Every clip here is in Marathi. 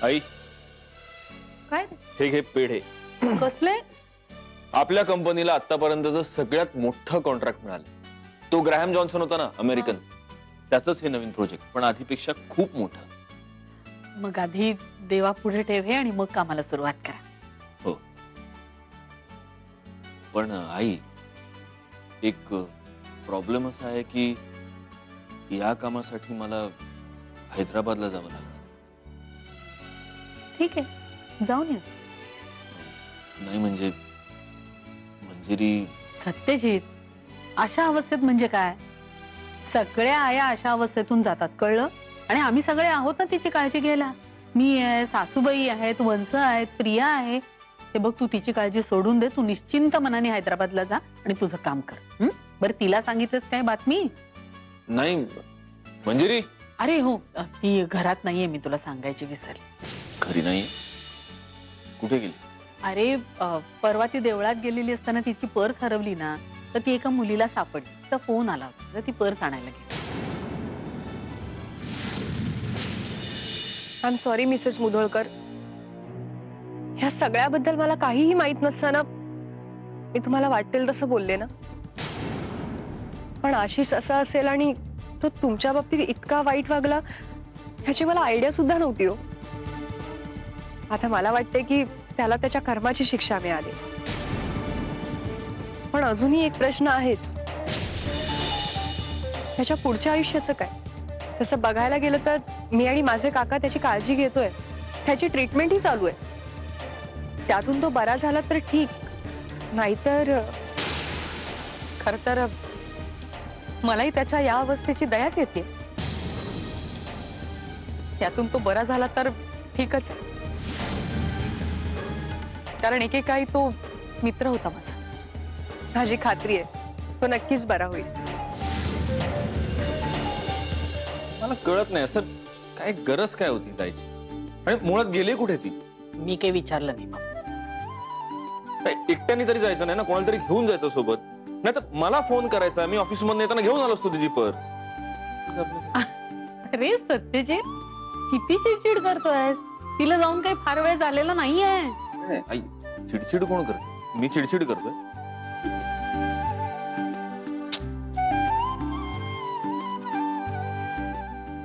आई काय हे घे पेढे. कसले? आपल्या कंपनीला आतापर्यंतचं सगळ्यात मोठं कॉन्ट्रॅक्ट मिळालं. तो ग्रॅहम जॉन्सन होता ना, अमेरिकन. त्याचंच हे नवीन प्रोजेक्ट, पण आधीपेक्षा खूप मोठं. मग आधी देवा पुढे ठेव हे आणि मग कामाला सुरुवात करा. हो, पण आई एक प्रॉब्लेम असा आहे की या कामासाठी मला हैदराबादला जावं लागलं. ठीक आहे, जाऊन या. नाही म्हणजे मंजिरी. सत्यजित, अशा अवस्थेत म्हणजे काय? सगळ्या आया अशा अवस्थेतून जातात, कळलं? आणि आम्ही सगळे आहोत ना तिची काळजी घ्यायला. मी आहे, सासूबाई आहेत, वंश आहेत, प्रिया आहे. ते बघ, तू तिची काळजी सोडून दे. तू निश्चिंत मनाने हैदराबादला जा आणि तुझं काम कर. बरं, तिला सांगितलंस काय बातमी? नाही मंजिरी. अरे हो, ती घरात नाहीये, मी तुला सांगायची विसरली. घरी नाही? कुठे गेली? अरे परवा ती देवळात गेलेली असताना तिची पर्स हरवली ना, तर ती एका मुलीला सापडली. तिचा फोन आला होता, तर ती पर्स आणायला गेली. I am sorry Mrs Mudholkar, ह्या सगळ्याबद्दल मला काहीही माहित नसताना मी तुम्हाला वाटेल तसं बोलले ना. पण आशिष असा असेल आणि तो तुमच्या बाबतीत इतका वाईट वागला ह्याची मला आयडिया सुद्धा नव्हती हो. आता मला वाटते की त्याला त्याच्या कर्माची शिक्षा मिळाली. पण अजूनही एक प्रश्न आहेच, त्याच्या पुढच्या आयुष्याचं काय? तसं बघायला गेलं तर मी आणि माझे काका त्याची काळजी घेतोय, त्याची ट्रीटमेंटही चालू आहे. त्यातून तो बरा झाला तर ठीक, नाहीतर खर तर मलाही त्याच्या या अवस्थेची दयाच येते. त्यातून तो बरा झाला तर ठीकच आहे, कारण एकेकाळी तो मित्र होता माझा. माझी खात्री आहे तो नक्कीच बरा होईल. मला कळत नाही, असं काय गरज काय होती जायची? आणि मुळात गेली कुठे ती? मी काही विचारलं नाही बाबा. काय एकट्याने तरी जायचं नाही ना, कोणाला तरी घेऊन जायचं सोबत. नाही तर मला फोन करायचा, मी ऑफिस मधून येताना घेऊन आलो असतो तिची पर्स. अरे सत्यजित, किती चिडचिड करतोय? तिला जाऊन काही फार वेळ झालेला नाहीये. आई चिडचिड कोण करते? मी चिडचिड करतोय?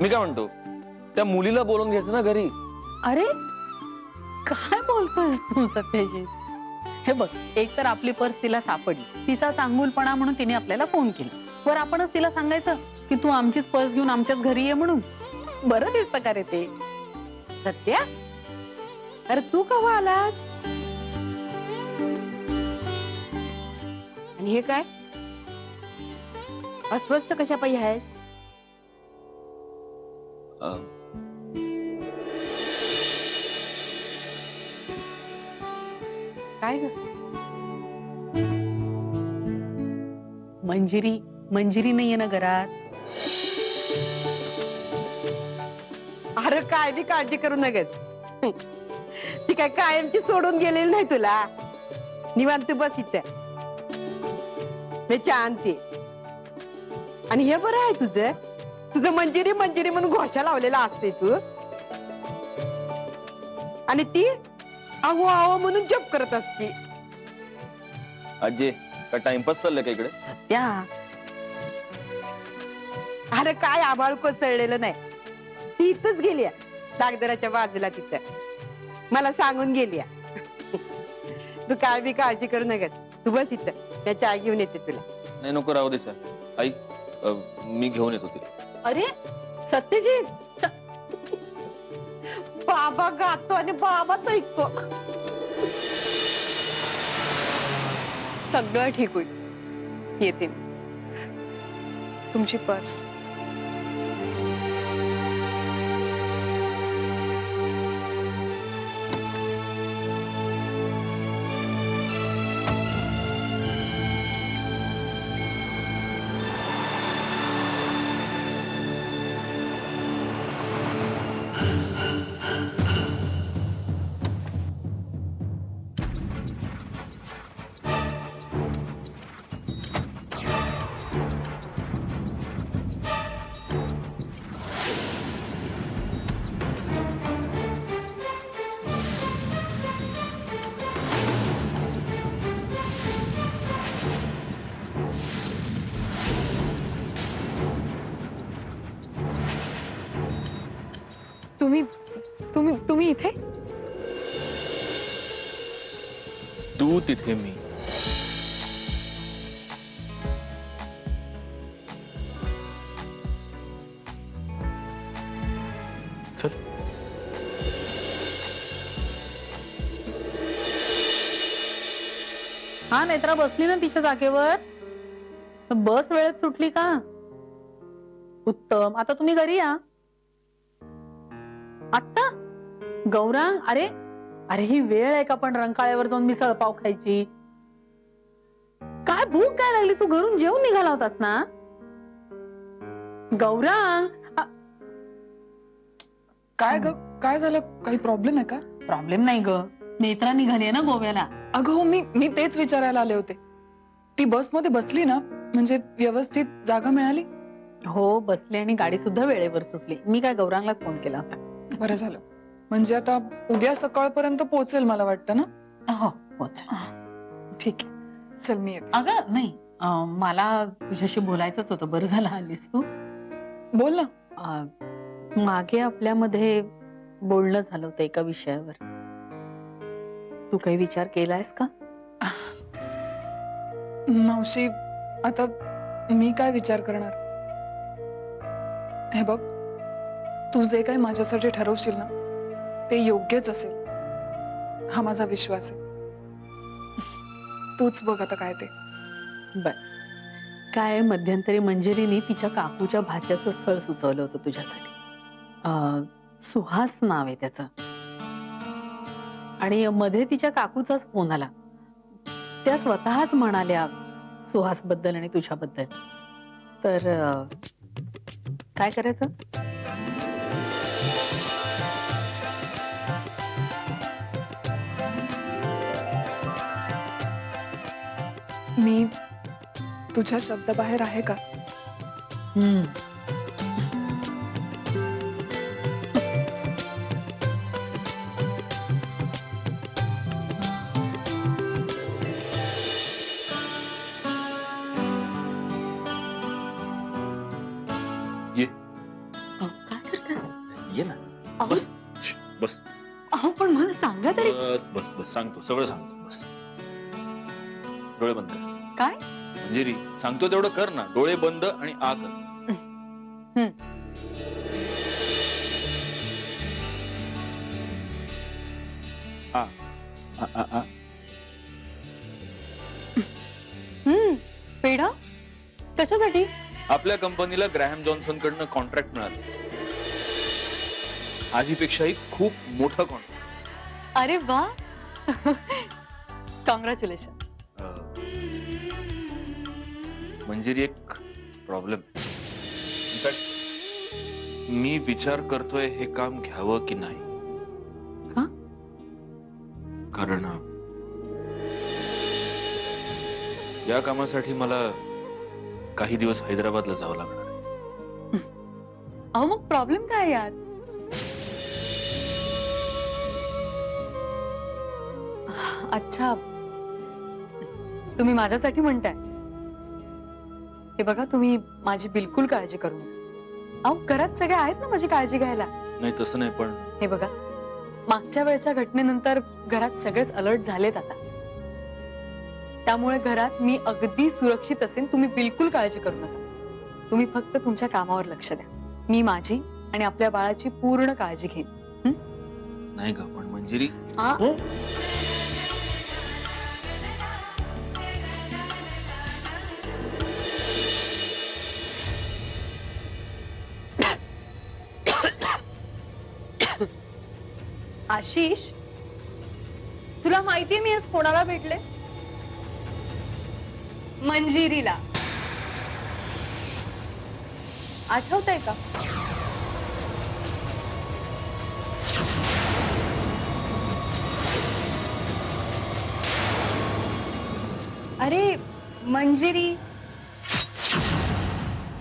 मी काय म्हणतो, त्या मुलीला बोलून घ्यायचं ना घरी. अरे काय बोलतोयस तू सत्यजित? हे बघ, एक तर आपली पर्स तिला सापडली, तिचा चांगुलपणा म्हणून तिने आपल्याला फोन केला. वर आपणच तिला सांगायचं की तू आमचीच पर्स घेऊन आमच्याच घरी ये म्हणून. बरं दिसतं का रे ते? सत्या, अरे तू केव्हा आलास? आणि हे काय अस्वस्थ कशा पायी आहेस? काय ग? मंजिरी नाहीये ना घरात? अरे काय बी काळजी करू नगेस. ती काय कायमची सोडून गेलेली नाही तुला. निवांत बस इथं, मी चहा आणते. आणि हे बरं आहे तुझं मंजिरी म्हणून घोषा लावलेला असते तू, आणि ती आवो आवो म्हणून जप करत असते. आजी का टाइमपास चाललंय का इकडे? त्या अरे काय आभाळ कोसळलेलं नाही. ती इथंच गेली दागदराच्या बाजूला, तिथं मला सांगून गेली. तू काय बी काळजी करू नका, तू बस इथं, त्या चहा घेऊन येते तुला. नाही नको, राहू दे चहा. आई मी घेऊन येतो तिला. अरे सत्यजित, बाबा गातो आणि बाबाच ऐकतो. सगळं ठीक होईल, येते मी. तुमची पर्स. तुम्ही तुम्ही तुम्ही इथे? तू तिथे, मी. चल. हा नेत्रा बसली ना तिच्या जागेवर. बस वेळेत सुटली का? उत्तम. आता तुम्ही घरी या. आत्ता गौरांग, अरे अरे ही वेळ आहे का पण रंकाळ्यावर जाऊन मिसळ पाव खायची? काय भूक काय लागली? तू घरून जेवून निघाला होतास ना गौरांग? काय ग, काय झालं? काही प्रॉब्लेम आहे का? प्रॉब्लेम नाही ग, नेत्रा निघाली ना गोव्याला. अगं हो, मी तेच विचारायला आले होते. ती बसमध्ये बसली ना, म्हणजे व्यवस्थित जागा मिळाली? हो बसली आणि गाडी सुद्धा वेळेवर सुटली. मी काय गौरांगलाच फोन केला होता. बरं झालं. म्हणजे आता उद्या सकाळपर्यंत पोहोचेल मला वाटतं ना? हो पोच. ठीक आहे, चल मी येते. अगं नाही, मला तुझ्याशी बोलायचंच होतं. बरं झालं आलीस तू. बोल ना. मागे आपल्यामध्ये बोलणं झालं होतं एका विषयावर. तू काही विचार केलायस का? मावशी, आता मी काय विचार करणार? हे बघ, तू जे काही माझ्यासाठी ठरवशील ना ते योग्यच असेल, हा माझा विश्वास आहे. तूच बघ आता काय ते. बर. काय मध्यंतरी मंजिरीने तिच्या काकूच्या भाच्याचं स्थळ सुचवलं होतं तुझ्यासाठी. सुहास नाव आहे त्याचं. आणि मध्ये तिच्या काकूचाच फोन आला. त्या स्वतःच म्हणाल्या सुहास बद्दल आणि तुझ्याबद्दल. तर काय करायचं? मी तुझ्या शब्दाबाहेर आहे का? ये काय करता? ये ना. अहो, बस. बस अहो पण मला सांगा तरी. बस बस बस सांगतो, सगळं सांगतो. बस. डोळे बंद कर. काय? मंजिरी, सांगतो तेवढं कर ना. डोळे बंद आणि आ कर. आ. आ, आ, आ. पेढा कशासाठी? आपल्या कंपनीला ग्रॅहम जॉन्सन कडनं कॉन्ट्रॅक्ट मिळालं. आधीपेक्षाही खूप मोठं कॉन्ट्रॅक्ट. अरे वा. कॉंग्रॅच्युलेशन. मंजिरी, एक प्रॉब्लेम. इनफॅक्ट मी विचार करतोय हे काम घ्यावं की नाही. का? कारण या कामासाठी मला काही दिवस हैदराबादला जावं लागणार आहे. अहो मग प्रॉब्लेम काय यार? अच्छा, तुम्ही माझ्यासाठी म्हणताय. हे बघा, तुम्ही माझी बिलकुल काळजी करू नका. अहो घरात सगळे आहेत ना माझी काळजी घ्यायला. नाही तसं नाही, पण हे बघा, मागच्या वेळच्या घटनेनंतर घरात सगळेच अलर्ट झालेत आता. त्यामुळे घरात मी अगदी सुरक्षित असेन. तुम्ही बिलकुल काळजी करू नका. तुम्ही फक्त तुमच्या कामावर लक्ष द्या. मी माझी आणि आपल्या बाळाची पूर्ण काळजी घेईन. नाही का? पण मंजिरी, आशिष, तुला माहितीये मी आज कोणाला भेटले? मंजिरीला. आठवतंय का? अरे मंजिरी,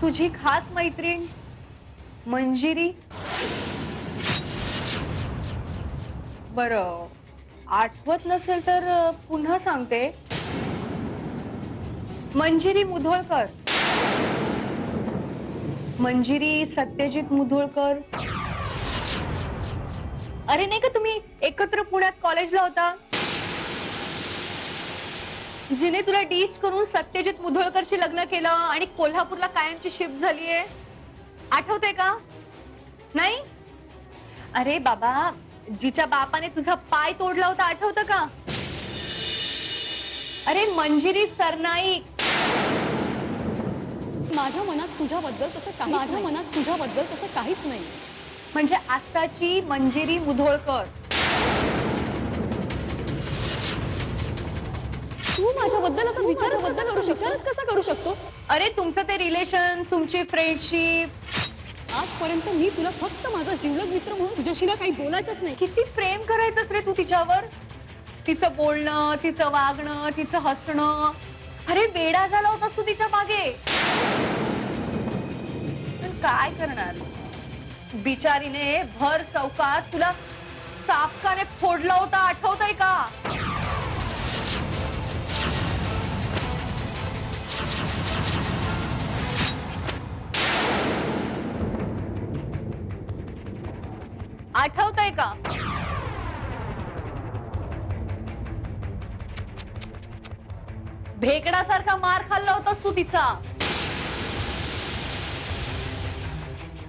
तुझी खास मैत्रीण मंजिरी. बरं, आठवत नसेल तर पुन्हा सांगते. मंजिरी मुधोळकर. मंजिरी सत्यजित मुधोळकर. अरे नाही का तुम्ही एकत्र पुण्यात कॉलेजला होता, जिने तुला डीच करून सत्यजित मुधोळकरशी लग्न केलं आणि कोल्हापूरला कायमची शिफ्ट झालीये, आठवतंय का? नाही? अरे बाबा, जिच्या बापाने तुझा पाय तोडला होता, आठवतं का? अरे मंजिरी सरनाईक. माझ्या मनात तुझ्याबद्दल तसं काहीच नाही. म्हणजे आत्ताची मंजिरी मुधोळकर. तू माझ्याबद्दल असा विचार कसा करू शकतो? अरे तुमचं ते रिलेशन, तुमची फ्रेंडशिप, आजपर्यंत मी तुला फक्त माझा जीवलग मित्र म्हणून तुझ्याशी ना काही बोलायचंच नाही. किती प्रेम करायचंस रे तू तिच्यावर. तिचं बोलणं, तिचं वागणं, तिचं हसणं, अरे वेडा झाला होतास तू तिच्या मागे. पण काय करणार, बिचारीने भर चौकात तुला चापकाने फोडला होता, आठवतंय का? आठवतंय का? भेकडासारखा मार खाल्ला होतास तू तिचा.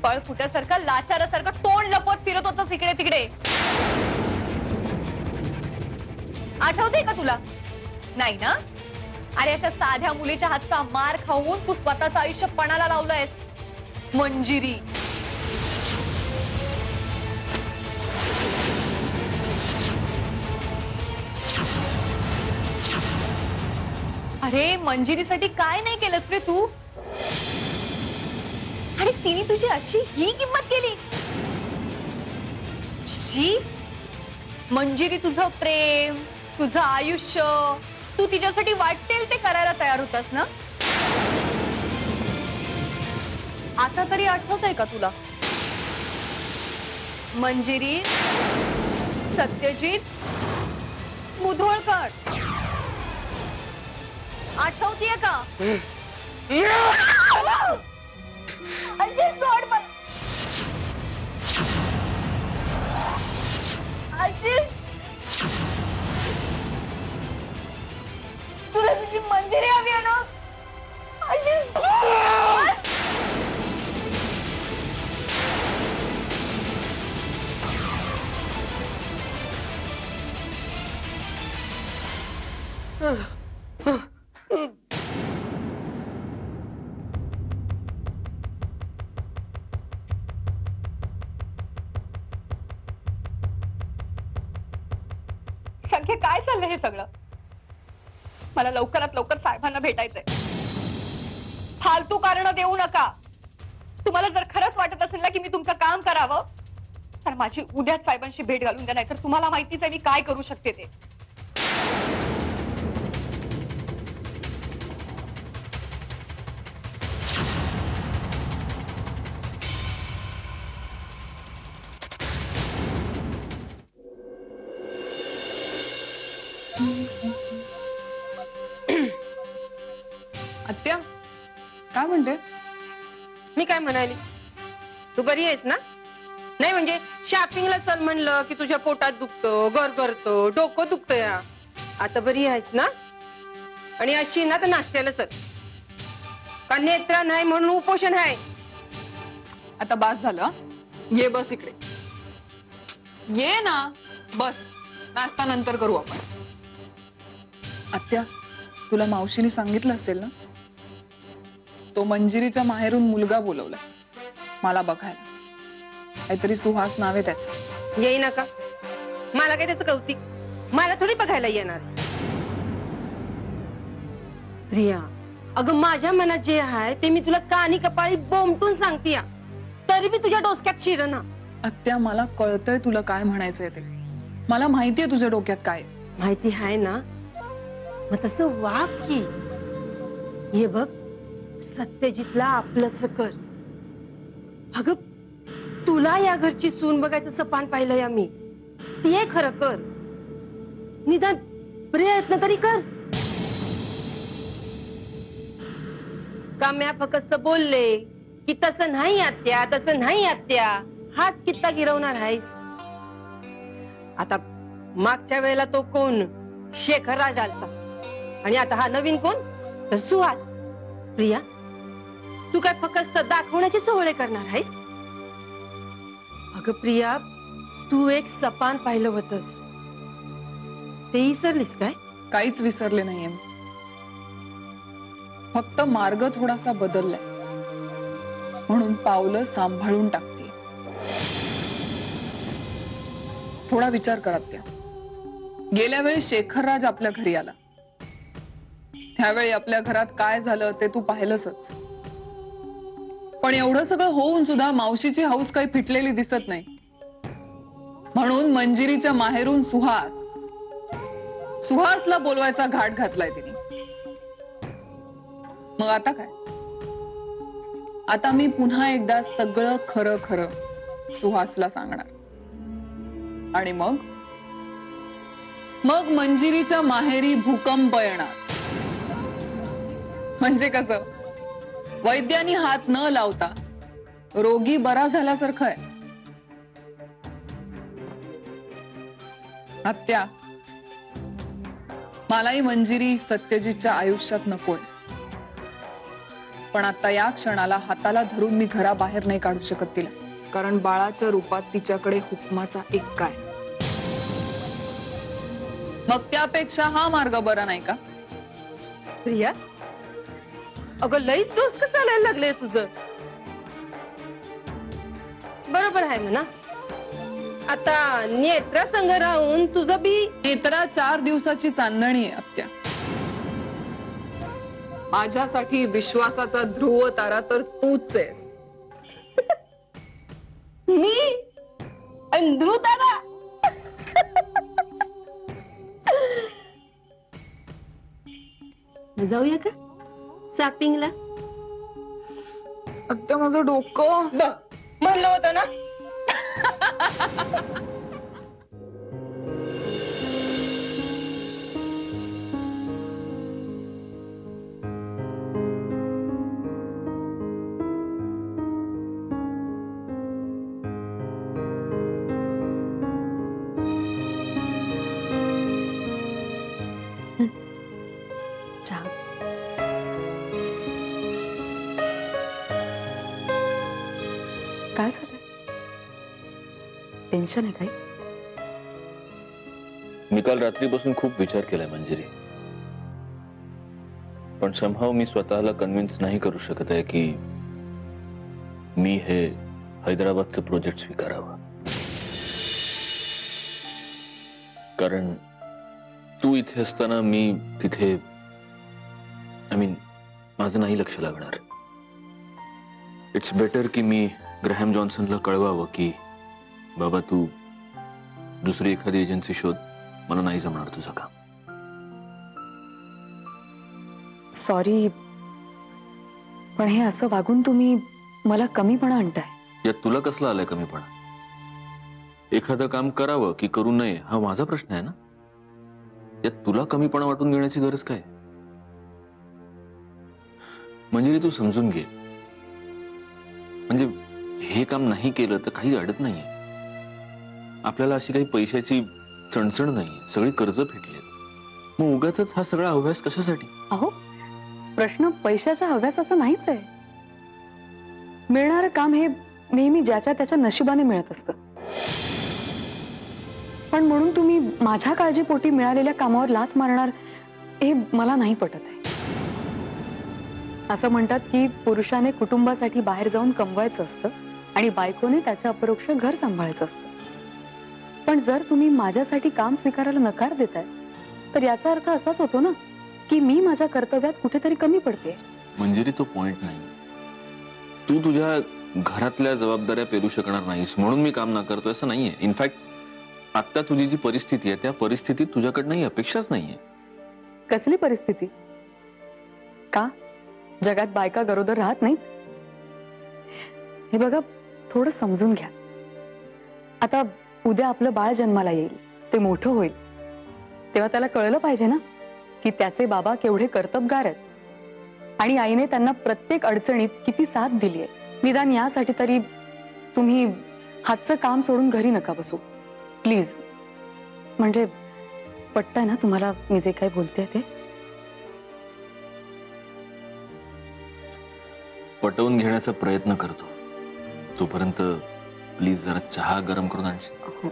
पळ फुट्यासारखा, लाचारासारखं तोंड लपवत फिरत होतास इकडे तिकडे. आठवतंय का तुला? नाही ना? अरे अशा साध्या मुलीच्या हातचा मार खाऊन तू स्वतःचं आयुष्य पणाला लावलंयस मंजिरी. अरे मंजिरीसाठी काय नाही केलंस रे तू, आणि तिने तुझी अशी ही किंमत केली. शी, मंजिरी तुझं प्रेम, तुझं आयुष्य, तू तिच्यासाठी वाटेल ते करायला तयार होतास ना? आता तरी आठवतंय का तुला? मंजिरी सत्यजित मुधोळकर आठवतीये का? अंजली सोड मला. आशिष, तुला तुझी मंजिरी हवी आहे ना? आशिष, संख्या काय चाललंय हे सगळं? मला लवकरात लवकर साहेबांना भेटायचंय. फालतू कारण देऊ नका. तुम्हाला जर खरंच वाटत असेल ना की मी तुमचं काम करावं, तर माझी उद्याच साहेबांशी भेट घालून द्या, नाहीतर तुम्हाला माहितीच आहे मी काय करू शकते ते. आत्या काय म्हणते? मी काय म्हणाली, तू बरी आहेस ना? नाही म्हणजे शॉपिंगला चल म्हणलं की तुझ्या पोटात दुखतं, गरगरतं, डोकं दुखतं. या आता बरी आहेस ना? आणि अशी ना तर नाश्त्याला चल, का नेत्रा नाही म्हणून उपोषण आहे. आता बास झालं हं? ये बस इकडे, ये ना बस. नाश्ता नंतर करू आपण. आत्या, तुला मावशीने सांगितलं असेल ना, तो मंजिरीच्या माहेरून मुलगा बोलवला मला बघायला. काहीतरी सुहास नाव आहे त्याचं. येई नका, मला काय त्याचं कौतिक, मला थोडी बघायला येणार. रिया, अगं माझ्या मनात जे आहे ते मी तुला कानी कपाळी बोंबटून सांगते, तरी मी तुझ्या डोसक्यात शिरना. आत्या, मला कळतंय तुला काय म्हणायचंय ते. मला माहितीये तुझ्या डोक्यात काय आहे. माहिती आहे ना, मग तसं वाग की. हे बघ, सत्यजितला आपलंच कर. अगं तुला या घरची सून बघायचं सपान पाहिलंय आम्ही, ते खरं कर. निदान प्रयत्न तरी कर. काम्या फक्त बोलले की तसं नाही आत्या, तसं नाही आत्या, हात कित्ता गिरवणार आहेस? आता मागच्या वेळेला तो कोण शेखर राज आलता आणि आता हा नवीन कोण तर सुहास. प्रिया तू काय फक्त दाखवण्याचे सोहळे करणार आहे? अगं प्रिया तू एक सपान पाहिलं होतंस ते विसरलीस काय? काहीच विसरले नाहीये मी. फक्त मार्ग थोडासा बदललाय म्हणून पावलं सांभाळून टाकते. थोडा विचार करा त्या. गेल्या वेळी शेखरराज आपल्या घरी आला, त्यावेळी आपल्या घरात काय झालं ते तू पाहिलंसच. पण एवढं सगळं होऊन सुद्धा मावशीची हौस काही फिटलेली दिसत नाही. म्हणून मंजिरीच्या माहेरून सुहासला बोलवायचा घाट घातलाय तिने. मग आता काय? आता मी पुन्हा एकदा सगळं खरं खरं सुहासला सांगणार. आणि मग मंजिरीच्या माहेरी भूकंप येणार. म्हणजे कसं? वैद्यानी हात न लावता रोगी बरा झाल्यासारखं आहे. आत्या, मलाही मंजिरी सत्यजितच्या आयुष्यात नकोय. पण आता या क्षणाला हाताला धरून मी घराबाहेर नाही काढू शकत तिला. कारण बाळाच्या रूपात तिच्याकडे हुकमाचा एक काय. मग त्यापेक्षा हा मार्ग बरा नाही का? प्रिया अगं लईच डोस कसं चालायला लागलंय तुझं. बरोबर आहे म्हणा. आता नेत्रा संग राहून तुझं बी नेत्रा 4 दिवसाची चांदणी आहे आत्या. माझ्यासाठी विश्वासाचा ध्रुव तारा तर तूच आहे. मी अंध्रुताला जाऊया का शॉपिंगला? आत्या माझं डोकं. म्हणलं होतं ना. चहा. काय झालं? टेन्शन आहे काही? मी काल रात्रीपासून खूप विचार केलाय मंजिरी, पण somehow मी स्वतःला कन्व्हिन्स नाही करू शकत आहे की मी हे हैदराबादचं प्रोजेक्ट स्वीकारावं. कारण तू इथे असताना मी तिथे माझं नाही लक्ष लागणार. इट्स बेटर की मी ग्रॅहम जॉन्सनला कळवावं की बाबा तू दुसरी एखादी एजन्सी शोध, मला नाही जमणार तुझं काम. सॉरी, पण हे असं वागून तुम्ही मला कमीपणा आणताय. यात तुला कसला आलाय कमीपणा? एखादं काम करावं की करू नये हा माझा प्रश्न आहे ना. यात तुला कमीपणा वाटून घेण्याची गरज काय? म्हणजे तू समजून घे, म्हणजे हे काम नाही केलं तर काही अडत नाहीये. आपल्याला अशी काही पैशाची चणचण नाहीये, सगळी कर्ज फेडली. मग उगाचच हा सगळा अभ्यास कशासाठी? अहो, प्रश्न पैशाच्या हव्यासाचा नाहीच आहे. मिळणारं काम हे नेहमी ज्याच्या त्याच्या नशिबाने मिळत असतं. पण म्हणून तुम्ही माझ्या काळजीपोटी मिळालेल्या कामावर लाथ मारणार हे मला नाही पटत आहे. असं म्हणतात की पुरुषाने कुटुंबासाठी बाहेर जाऊन कमवायचं असतं आणि बायकोने त्याच्या अपरोक्ष घर सांभाळायचं असतं. पण जर तुम्ही माझ्यासाठी काम स्वीकारायला नकार देताय तर याचा अर्थ असाच होतो ना की मी माझ्या कर्तव्यात कुठेतरी कमी पडते. मंजिरी तो पॉइंट नाही. तू तुझ्या घरातल्या जबाबदाऱ्या पेलू शकणार नाहीस म्हणून मी काम नाकारतोय असं नाहीये. इनफॅक्ट आता तुझी जी परिस्थिती आहे त्या परिस्थितीत तुझ्याकडनं ही अपेक्षाच नाहीये. कसली परिस्थिती? का जगात बायका गरोदर राहत नाही? हे बघा, थोडं समजून घ्या. आता उद्या आपलं बाळ जन्माला येईल, ते मोठं होईल, तेव्हा त्याला कळलं पाहिजे ना की त्याचे बाबा केवढे कर्तबगार आहेत आणि आईने त्यांना प्रत्येक अडचणीत किती साथ दिली आहे. निदान यासाठी तरी तुम्ही हातचं काम सोडून घरी नका बसू प्लीज. म्हणजे पटतंय ना तुम्हाला मी जे काही बोलते ते? पटवून घेण्याचा प्रयत्न करतो. तोपर्यंत प्लीज जरा चहा गरम करून आणशील? हो.